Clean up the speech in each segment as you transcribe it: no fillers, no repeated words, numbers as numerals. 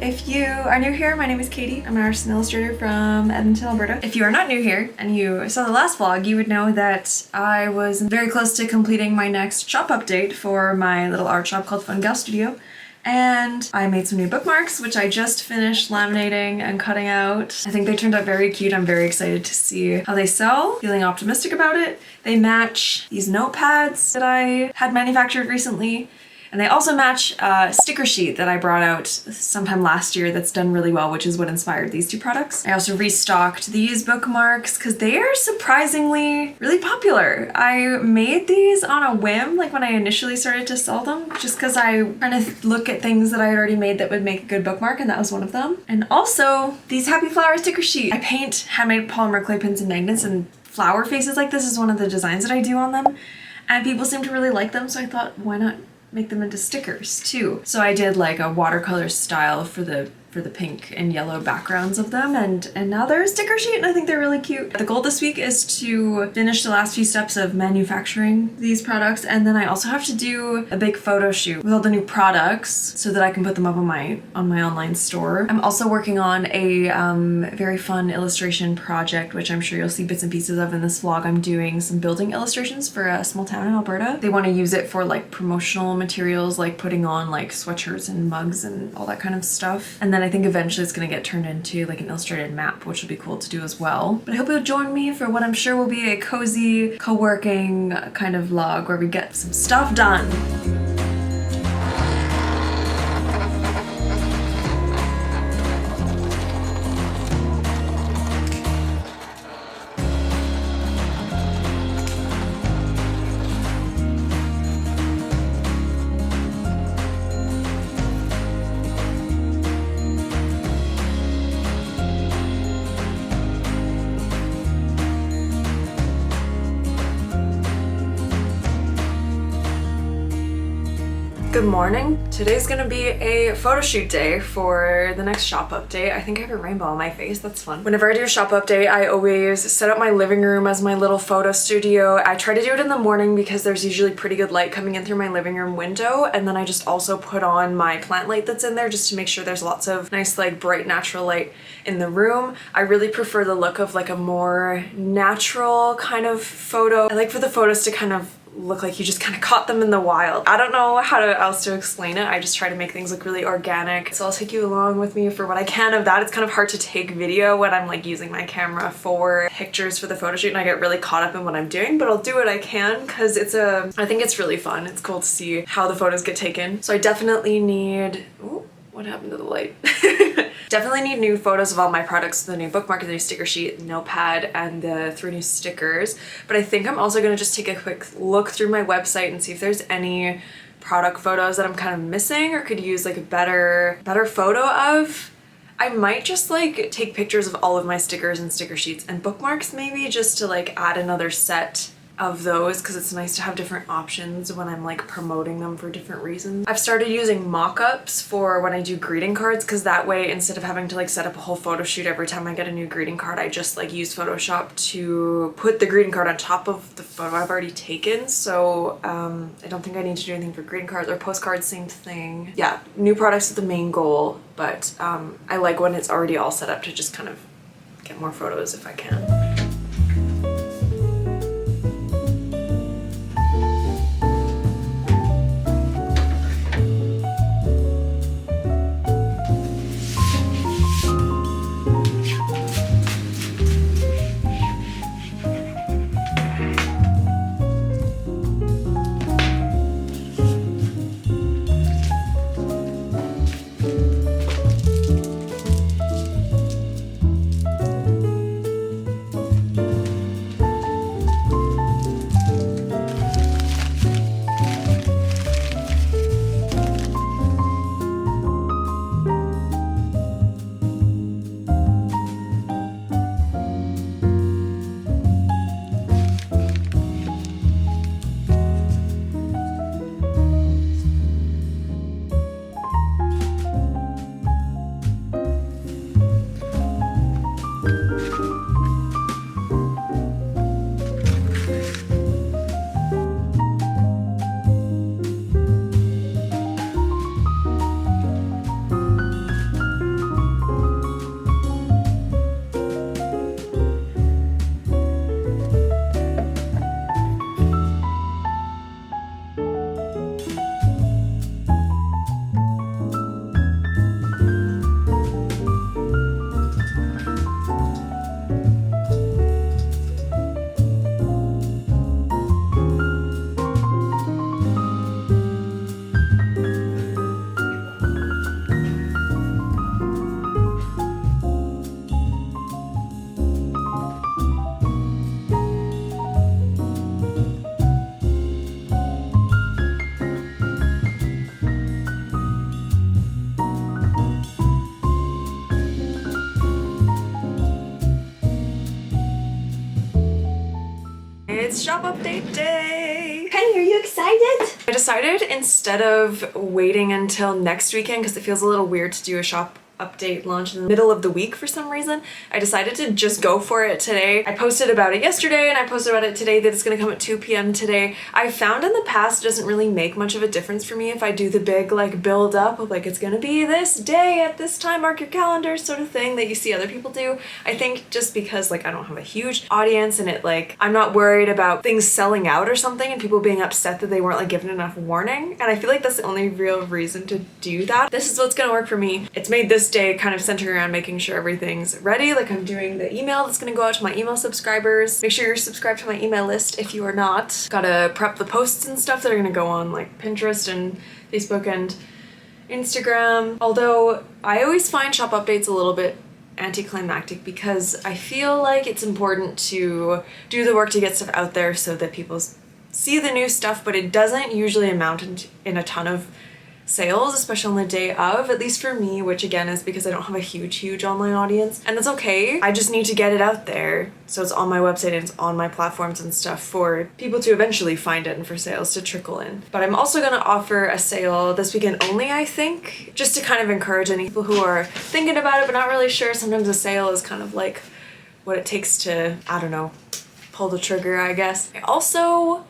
If you are new here, my name is Katie. I'm an artist and illustrator from Edmonton, Alberta. If you are not new here and you saw the last vlog, you would know that I was very close to completing my next shop update for my little art shop called Fun Gal Studio. And I made some new bookmarks, which I just finished laminating and cutting out. I think they turned out very cute. I'm very excited to see how they sell. Feeling optimistic about it. They match these notepads that I had manufactured recently. And they also match a sticker sheet that I brought out sometime last year that's done really well, which is what inspired these two products. I also restocked these bookmarks because they are surprisingly really popular. I made these on a whim, like when I initially started to sell them, just because I kind of look at things that I had already made that would make a good bookmark, and that was one of them. And also these happy flower sticker sheet. I paint handmade polymer clay pins and magnets, and flower faces like this is one of the designs that I do on them. And people seem to really like them, so I thought, why not make them into stickers too. So I did like a watercolor style for the pink and yellow backgrounds of them, and now they're a sticker sheet and I think they're really cute. The goal this week is to finish the last few steps of manufacturing these products, and then I also have to do a big photo shoot with all the new products so that I can put them up on my online store. I'm also working on a very fun illustration project, which I'm sure you'll see bits and pieces of in this vlog. I'm doing some building illustrations for a small town in Alberta. They want to use it for like promotional materials, like putting on like sweatshirts and mugs and all that kind of stuff. And then I think eventually it's going to get turned into like an illustrated map, which will be cool to do as well. But I hope you'll join me for what I'm sure will be a cozy co-working kind of vlog where we get some stuff done. Good morning. Today's gonna be a photo shoot day for the next shop update. I think I have a rainbow on my face, that's fun. Whenever I do a shop update, I always set up my living room as my little photo studio. I try to do it in the morning because there's usually pretty good light coming in through my living room window, and then I just also put on my plant light that's in there just to make sure there's lots of nice like bright natural light in the room. I really prefer the look of like a more natural kind of photo. I like for the photos to kind of look like you just kind of caught them in the wild. I don't know how else to explain it. I just try to make things look really organic. So I'll take you along with me for what I can of that. It's kind of hard to take video when I'm like using my camera for pictures for the photo shoot and I get really caught up in what I'm doing, but I'll do what I can because I think it's really fun. It's cool to see how the photos get taken. So I definitely need, ooh, what happened to the light? Definitely need new photos of all my products, the new bookmark, the new sticker sheet, the notepad, and the 3 new stickers. But I think I'm also gonna just take a quick look through my website and see if there's any product photos that I'm kind of missing or could use like a better photo of. I might just like take pictures of all of my stickers and sticker sheets and bookmarks maybe just to like add another set of those because it's nice to have different options when I'm like promoting them for different reasons. I've started using mock-ups for when I do greeting cards because that way instead of having to like set up a whole photo shoot every time I get a new greeting card, I just like use Photoshop to put the greeting card on top of the photo I've already taken. So I don't think I need to do anything for greeting cards or postcards, same thing. Yeah, new products is the main goal, but I like when it's already all set up to just kind of get more photos if I can. It's shop update day! Penny, are you excited? I decided instead of waiting until next weekend, because it feels a little weird to do a shop update launch in the middle of the week for some reason, I decided to just go for it today. I posted about it yesterday and I posted about it today that it's gonna come at 2 p.m. today. I found in the past it doesn't really make much of a difference for me if I do the big like build up of like it's gonna be this day at this time, mark your calendar sort of thing that you see other people do. I think just because like I don't have a huge audience and it like I'm not worried about things selling out or something and people being upset that they weren't like given enough warning, and I feel like that's the only real reason to do that. This is what's gonna work for me. It's made this day kind of centering around making sure everything's ready. Like I'm doing the email that's gonna go out to my email subscribers. Make sure you're subscribed to my email list if you are not. Gotta prep the posts and stuff that are gonna go on like Pinterest and Facebook and Instagram. Although I always find shop updates a little bit anticlimactic because I feel like it's important to do the work to get stuff out there so that people see the new stuff, but it doesn't usually amount in a ton of sales, especially on the day of, at least for me, which again is because I don't have a huge online audience, and that's okay. I just need to get it out there so it's on my website and it's on my platforms and stuff for people to eventually find it and for sales to trickle in. But I'm also gonna offer a sale this weekend only, I think, just to kind of encourage any people who are thinking about it but not really sure. Sometimes a sale is kind of like what it takes to, I don't know, pull the trigger, I guess. I also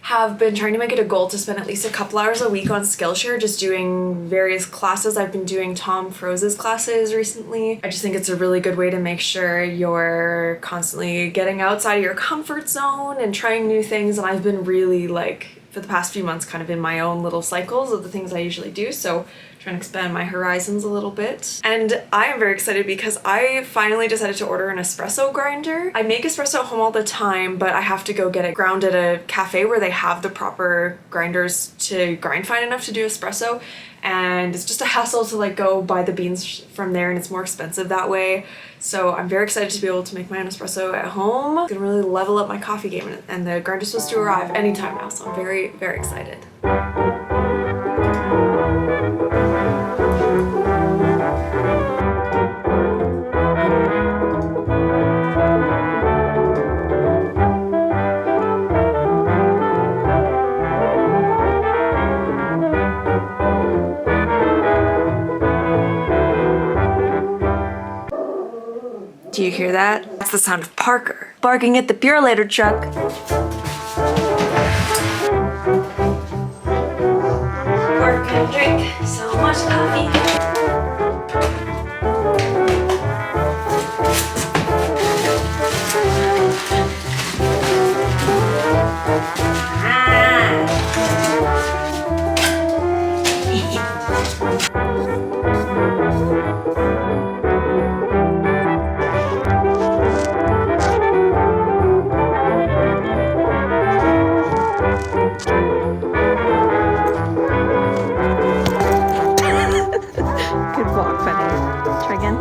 have been trying to make it a goal to spend at least a couple hours a week on Skillshare just doing various classes. I've been doing Tom Froze's classes recently. I just think it's a really good way to make sure you're constantly getting outside of your comfort zone and trying new things, and I've been really like for the past few months kind of in my own little cycles of the things I usually do, so trying to expand my horizons a little bit. And I am very excited because I finally decided to order an espresso grinder. I make espresso at home all the time, but I have to go get it ground at a cafe where they have the proper grinders to grind fine enough to do espresso, and it's just a hassle to like go buy the beans from there and it's more expensive that way. So I'm very excited to be able to make my own espresso at home. It's gonna really level up my coffee game, and the grinder's supposed to arrive anytime now, so I'm very excited. Do you hear that? That's the sound of Parker barking at the Purelator truck. We're gonna drink so much coffee. Good vlog, Penny. Try again.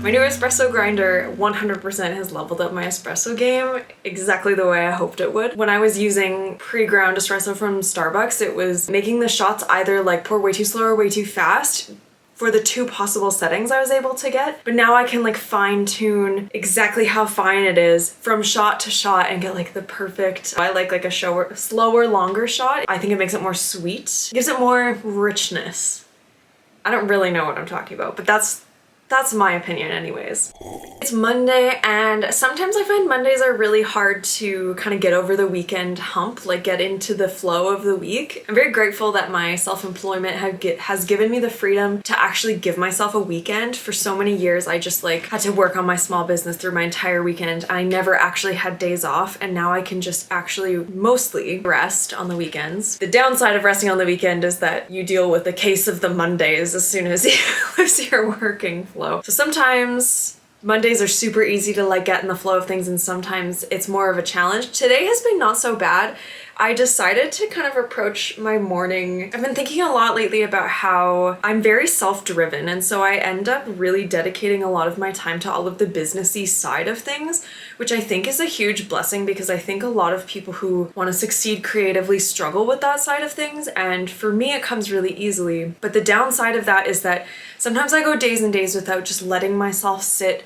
My new espresso grinder 100% has leveled up my espresso game exactly the way I hoped it would. When I was using pre-ground espresso from Starbucks, it was making the shots either like pour way too slow or way too fast for the two possible settings I was able to get. But now I can like fine tune exactly how fine it is from shot to shot and get like the perfect, I like a slower, longer shot. I think it makes it more sweet, gives it more richness. I don't really know what I'm talking about, but that's That's my opinion anyways. It's Monday, and sometimes I find Mondays are really hard to kind of get over the weekend hump, like get into the flow of the week. I'm very grateful that my self-employment has given me the freedom to actually give myself a weekend. For so many years, I just like had to work on my small business through my entire weekend, and I never actually had days off, and now I can just actually mostly rest on the weekends. The downside of resting on the weekend is that you deal with the case of the Mondays as soon as you lose your working flow. So sometimes Mondays are super easy to like get in the flow of things, and sometimes it's more of a challenge. Today has been not so bad. I decided to kind of approach my morning. I've been thinking a lot lately about how I'm very self-driven, and so I end up really dedicating a lot of my time to all of the businessy side of things, which I think is a huge blessing because I think a lot of people who want to succeed creatively struggle with that side of things, and for me it comes really easily. But the downside of that is that sometimes I go days and days without just letting myself sit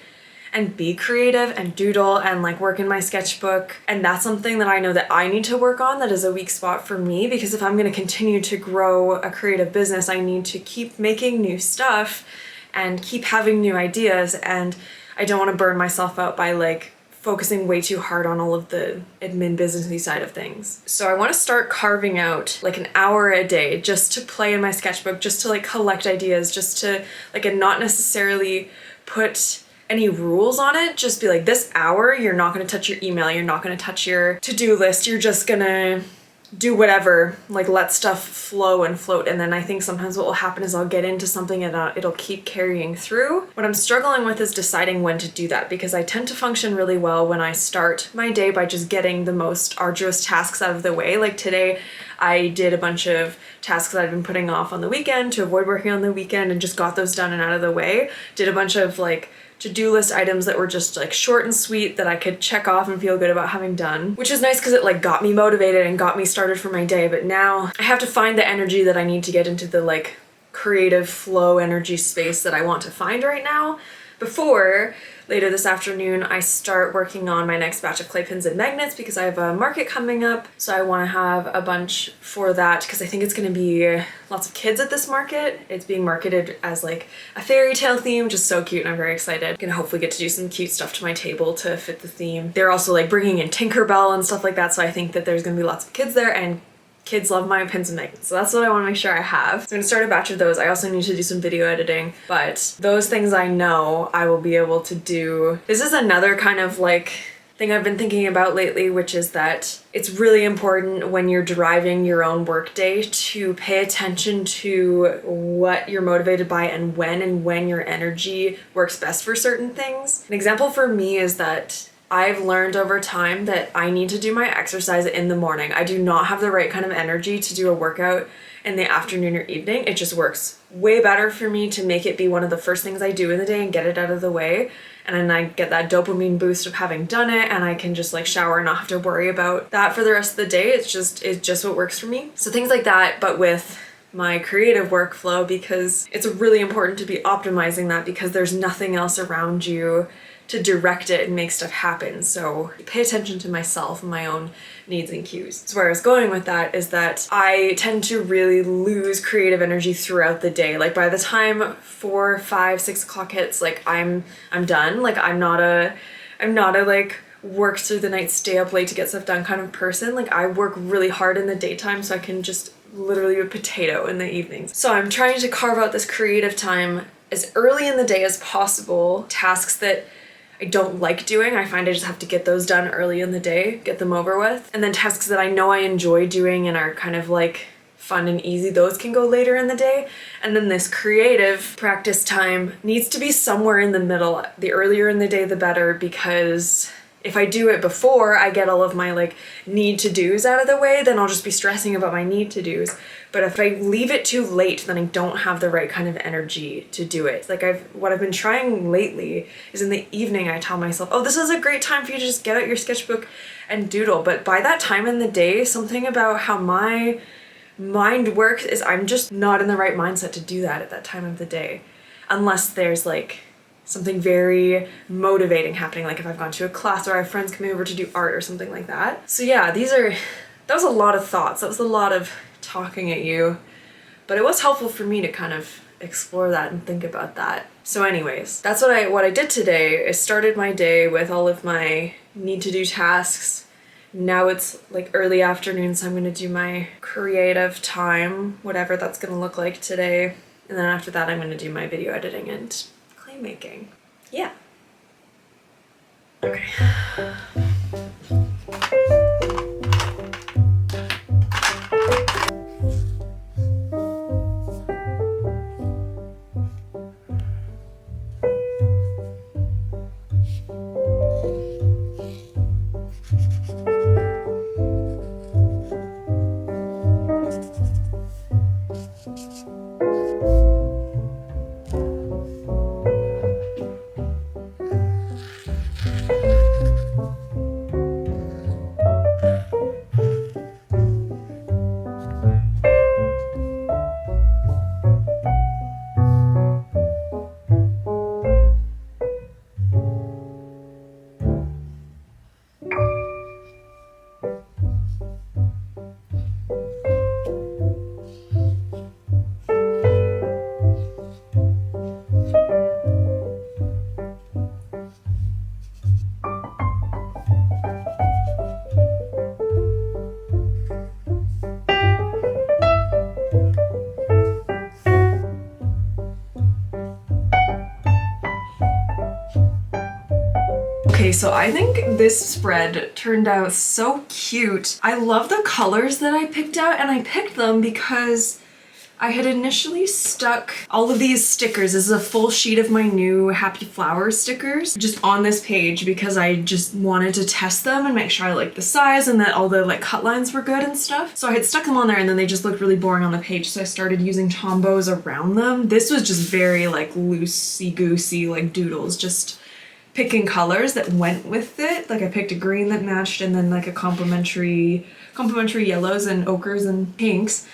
and be creative and doodle and like work in my sketchbook. And that's something that I know that I need to work on. That is a weak spot for me, because if I'm going to continue to grow a creative business, I need to keep making new stuff and keep having new ideas. And I don't want to burn myself out by like focusing way too hard on all of the admin businessy side of things. So I want to start carving out like an hour a day just to play in my sketchbook, just to like collect ideas, just to like, and not necessarily put any rules on it. Just be like, this hour you're not going to touch your email, you're not going to touch your to-do list, you're just gonna do whatever, like let stuff flow and float. And then I think sometimes what will happen is I'll get into something and it'll keep carrying through. What I'm struggling with is deciding when to do that, because I tend to function really well when I start my day by just getting the most arduous tasks out of the way. Like today I did a bunch of tasks that I've been putting off on the weekend to avoid working on the weekend, and just got those done and out of the way. Did a bunch of like to-do list items that were just like short and sweet that I could check off and feel good about having done, which is nice because it like got me motivated and got me started for my day. But now I have to find the energy that I need to get into the like creative flow energy space that I want to find right now, before later this afternoon I start working on my next batch of clay pins and magnets, because I have a market coming up. So I want to have a bunch for that, because I think it's going to be lots of kids at this market. It's being marketed as like a fairy tale theme, just so cute, and I'm very excited. Gonna hopefully get to do some cute stuff to my table to fit the theme. They're also like bringing in Tinkerbell and stuff like that, so I think that there's gonna be lots of kids there, and kids love my pins and magnets, so that's what I want to make sure I have. So I'm gonna start a batch of those. I also need to do some video editing, but those things I know I will be able to do. This is another kind of like thing I've been thinking about lately, which is that it's really important when you're driving your own workday to pay attention to what you're motivated by and when your energy works best for certain things. An example for me is that I've learned over time that I need to do my exercise in the morning. I do not have the right kind of energy to do a workout in the afternoon or evening. It just works way better for me to make it be one of the first things I do in the day and get it out of the way. And then I get that dopamine boost of having done it, and I can just like shower and not have to worry about that for the rest of the day. It's just what works for me. So things like that, but with my creative workflow, because it's really important to be optimizing that, because there's nothing else around you to direct it and make stuff happen. So pay attention to myself and my own needs and cues. So where I was going with that is that I tend to really lose creative energy throughout the day. Like by the time 4, 5, 6 o'clock hits, like I'm done. Like I'm not a like works through the night, stay up late to get stuff done kind of person. Like I work really hard in the daytime, so I can just literally be a potato in the evenings. So I'm trying to carve out this creative time as early in the day as possible. Tasks that I don't like doing, I find I just have to get those done early in the day, get them over with. And then tasks that I know I enjoy doing and are kind of like fun and easy, those can go later in the day. And then this creative practice time needs to be somewhere in the middle. The earlier in the day, the better, because if I do it before I get all of my like need to do's out of the way, then I'll just be stressing about my need to do's. But if I leave it too late, then I don't have the right kind of energy to do it. Like what I've been trying lately is in the evening I tell myself, oh, this is a great time for you to just get out your sketchbook and doodle. But by that time in the day, something about how my mind works is I'm just not in the right mindset to do that at that time of the day, unless there's like something very motivating happening, like if I've gone to a class or I have friends coming over to do art or something like that. So yeah, that was a lot of thoughts. That was a lot of talking at you, but it was helpful for me to kind of explore that and think about that. So anyways, that's what I did today. I started my day with all of my need to do tasks. Now it's like early afternoon, so I'm gonna do my creative time, whatever that's gonna look like today. And then after that, I'm gonna do my video editing and clay making. Yeah. Okay. Okay, so I think this spread turned out so cute. I love the colors that I picked out, and I picked them because I had initially stuck all of these stickers. This is a full sheet of my new Happy Flowers stickers just on this page because I just wanted to test them and make sure I liked the size and that all the like cut lines were good and stuff. So I had stuck them on there and then they just looked really boring on the page, so I started using Tombows around them. This was just very like loosey-goosey, like doodles, just picking colors that went with it. Like I picked a green that matched and then like a complementary yellows and ochres and pinks.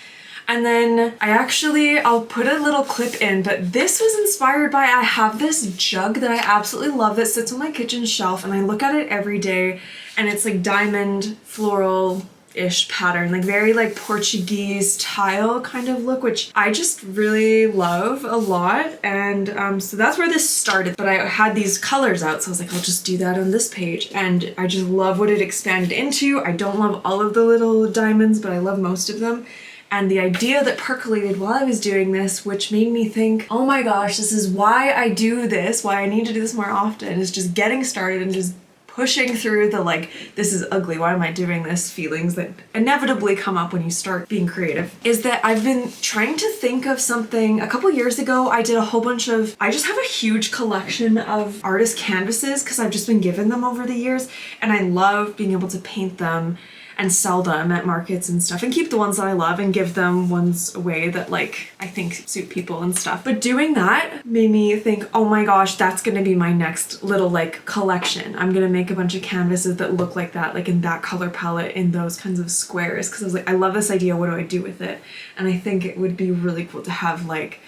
And then I'll put a little clip in, but this was inspired by, I have this jug that I absolutely love that sits on my kitchen shelf and I look at it every day, and it's like diamond floral-ish pattern, like very like Portuguese tile kind of look, which I just really love a lot. And so that's where this started, but I had these colors out, so I was like, I'll just do that on this page. And I just love what it expanded into. I don't love all of the little diamonds, but I love most of them. And the idea that percolated while I was doing this, which made me think, oh my gosh, this is why I do this, why I need to do this more often, is just getting started and just pushing through the like, this is ugly, why am I doing this feelings that inevitably come up when you start being creative. Is that I've been trying to think of something. A couple years ago, I did a whole bunch of, I just have a huge collection of artist canvases because I've just been given them over the years, and I love being able to paint them and sell them at markets and stuff and keep the ones that I love and give them ones away that like I think suit people and stuff. But doing that made me think, oh my gosh, that's gonna be my next little like collection. I'm gonna make a bunch of canvases that look like that, like in that color palette, in those kinds of squares, because I was like, I love this idea, what do I do with it? And I think it would be really cool to have like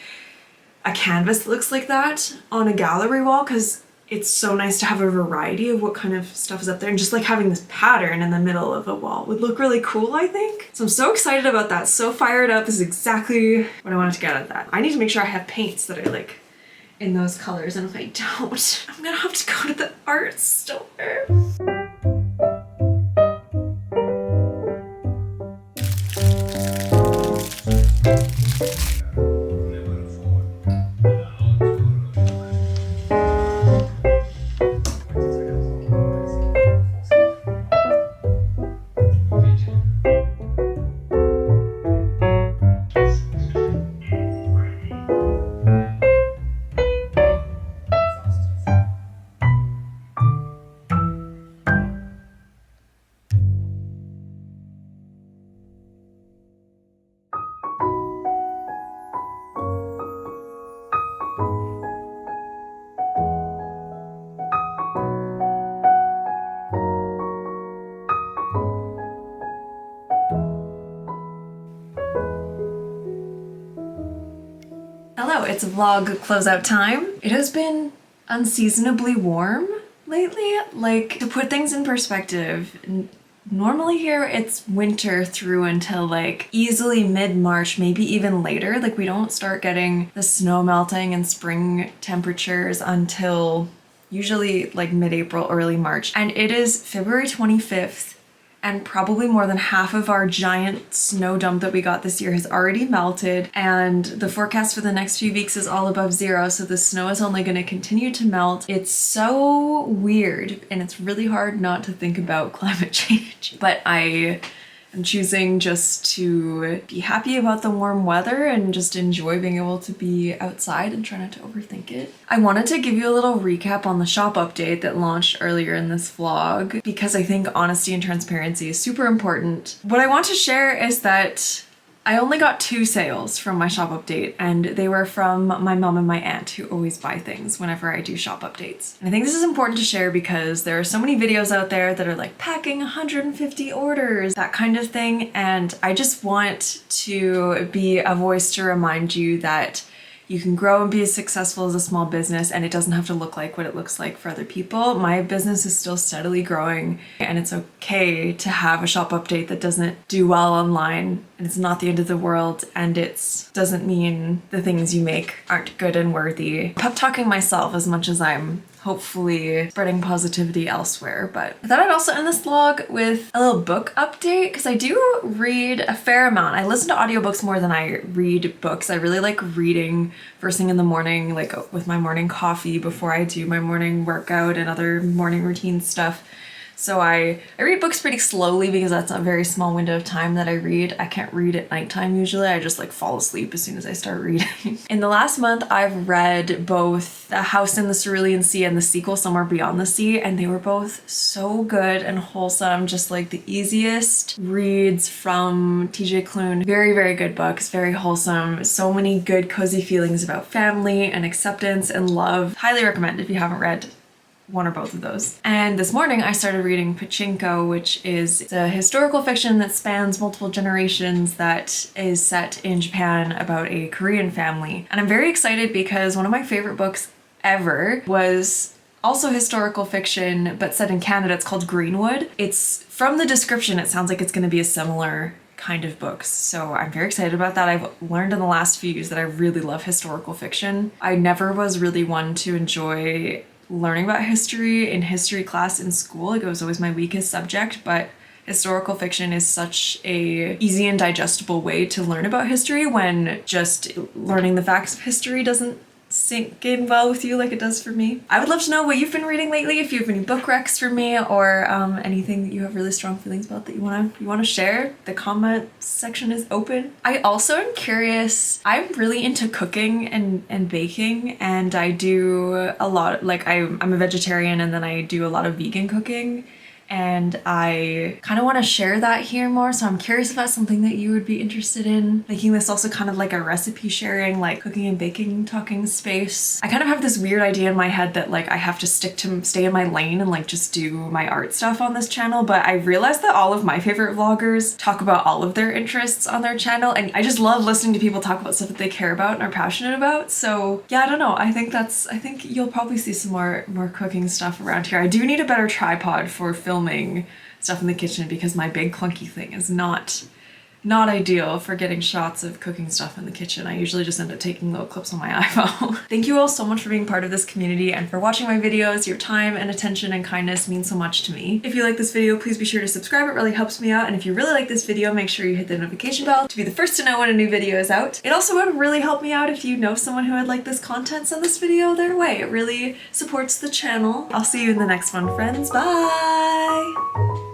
a canvas that looks like that on a gallery wall, because it's so nice to have a variety of what kind of stuff is up there, and just like having this pattern in the middle of a wall would look really cool, I think. So I'm so excited about that, so fired up. This is exactly what I wanted to get out of that. I need to make sure I have paints that are like in those colors, and if I don't, I'm gonna have to go to the art store. Hello, it's vlog closeout time. It has been unseasonably warm lately. Like, to put things in perspective, normally here it's winter through until like easily mid-March, maybe even later. Like we don't start getting the snow melting and spring temperatures until usually like mid-April, early March. And it is February 25th. And probably more than half of our giant snow dump that we got this year has already melted, and the forecast for the next few weeks is all above zero, so the snow is only going to continue to melt. It's so weird, and it's really hard not to think about climate change. But I am choosing just to be happy about the warm weather and just enjoy being able to be outside and try not to overthink it. I wanted to give you a little recap on the shop update that launched earlier in this vlog because I think honesty and transparency is super important. What I want to share is that I only got 2 sales from my shop update, and they were from my mom and my aunt, who always buy things whenever I do shop updates. And I think this is important to share because there are so many videos out there that are like packing 150 orders, that kind of thing, and I just want to be a voice to remind you that you can grow and be as successful as a small business, and it doesn't have to look like what it looks like for other people. My business is still steadily growing, and it's okay to have a shop update that doesn't do well online, and it's not the end of the world, and it doesn't mean the things you make aren't good and worthy. Pep talking myself as much as I'm hopefully spreading positivity elsewhere. But I thought I'd also end this vlog with a little book update because I do read a fair amount. I listen to audiobooks more than I read books. I really like reading first thing in the morning, like with my morning coffee before I do my morning workout and other morning routine stuff. So I read books pretty slowly because that's a very small window of time that I read. I can't read at nighttime usually. I just like fall asleep as soon as I start reading. In the last month, I've read both A House in the Cerulean Sea and the sequel, Somewhere Beyond the Sea, and they were both so good and wholesome. Just like the easiest reads from TJ Klune. Very, very good books, very wholesome. So many good cozy feelings about family and acceptance and love. Highly recommend if you haven't read one or both of those. And this morning I started reading Pachinko, which is a historical fiction that spans multiple generations that is set in Japan about a Korean family. And I'm very excited because one of my favorite books ever was also historical fiction, but set in Canada. It's called Greenwood. It's, from the description, it sounds like it's going to be a similar kind of books. So I'm very excited about that. I've learned in the last few years that I really love historical fiction. I never was really one to enjoy learning about history in history class in school. Like, it was always my weakest subject, but historical fiction is such a easy and digestible way to learn about history when just learning the facts of history doesn't sink in well with you like it does for me. I would love to know what you've been reading lately, if you have any book recs for me or anything that you have really strong feelings about that you want to share. The comment section is open. I also am curious. I'm really into cooking and baking, and I do a lot, like I'm a vegetarian and then I do a lot of vegan cooking. And I kind of want to share that here more, so I'm curious if that's something that you would be interested in. Making this also kind of like a recipe sharing, like cooking and baking talking space. I kind of have this weird idea in my head that like I have to stay in my lane and like just do my art stuff on this channel, but I realized that all of my favorite vloggers talk about all of their interests on their channel, and I just love listening to people talk about stuff that they care about and are passionate about. So yeah, I don't know. I think you'll probably see some more cooking stuff around here. I do need a better tripod for filming stuff in the kitchen because my big clunky thing is not ideal for getting shots of cooking stuff in the kitchen. I usually just end up taking little clips on my iPhone. Thank you all so much for being part of this community and for watching my videos. Your time and attention and kindness mean so much to me. If you like this video, please be sure to subscribe. It really helps me out. And if you really like this video, make sure you hit the notification bell to be the first to know when a new video is out. It also would really help me out if you know someone who would like this content, send this video their way. It really supports the channel. I'll see you in the next one, friends. Bye!